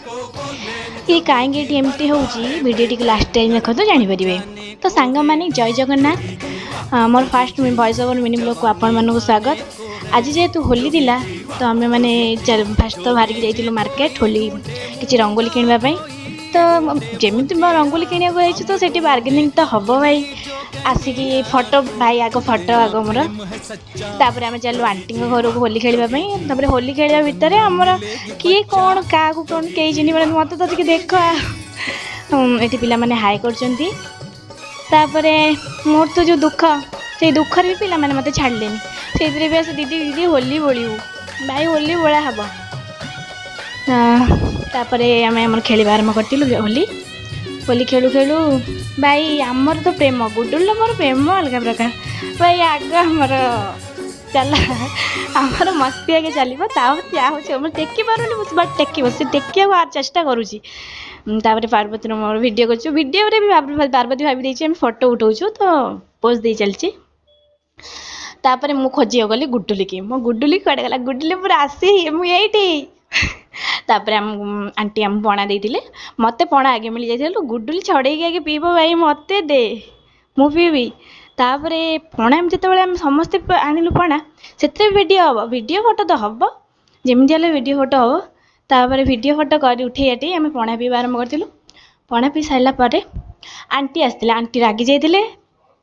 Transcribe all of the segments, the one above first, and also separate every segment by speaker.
Speaker 1: ये कहीं एमती हो भिडियो टी लास्ट टाइम देखो तो जानीपर। तो सांग मैंने जय जगन्नाथ मोर fast voice over mini blog को आपण मानक स्वागत। आज जेहेतु होली थिला तो आम मैंने फास्ट तो बाहर जाइलु मार्केट होली किसी रंगोली किणवाई। तो जमी रंगोली किणा तो सेठी बार्गेनिंग तो हम भाई आसिकी फोटो भाई आग फोटो आग मोर तापर आम चलू आंटी घर को होली खेलवाई। होली खेलवा भितर आमर किए कौन क्या कौन कई चिन्ह मत तो टे देख ये पिला माने हाई कर मोर तो जो दुख से दुखर भी पिला माने मत छाड़लेनी से दीदी दीदी होली बोलू भाई होली बोला हम। आम खेल आरम्भ करूँ होली होली खेलु खेलु भाई आमर तो प्रेम गुडुल मोर प्रेम अलग प्रकार भाई आग आमर चला आमर मस्ती आगे चलो टेकी पारूनी बट टेक से टेकिया चेष्टा करुँची। पार्वती मोर वीडियो कर वीडियो भी पार्वती भाभी आम फोटो उठाऊँ तो पोज दे चलची। तापर मु खोजी गली गुडुली की मो गुडुली कड़े गला गुडुली पूरा आसी मुझे तापर आंटी आम पणा देते मत पणा आगे मिल जाइए गुडुली छड़े आगे पीब भाई मत दे मु पीबी। तापर पणा जो समस्ते आणिलु पणा से वीडियो हम वीडियो फोटो तो हम जमी वीडियो फोटो हम। तापर वीडियो फोटो कर उठे आम पणा पीवा आरम्भ करूँ। पणा पी सारापर आंटी आसते आंटी रागी जाते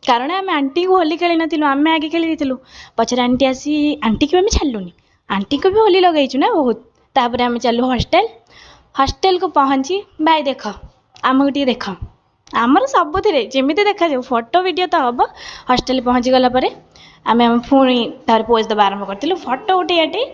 Speaker 1: कारण आम आंटी को होली खेली नु आम आगे खेली पचर आंटी आसी आंटी को आम छाड़लुनी आंटी को भी होली लगेचु ना बहुत। तापर आम चलू हॉस्टल हॉस्टल को पहुँची भाई देख आमको टे देख आमर सबुथ जमी देखा जाऊ फोटो वीडियो तो हम। हॉस्टल पहुँची गलापर आम पुणी तार पोज दबा आरम्भ करूँ फोटो उठे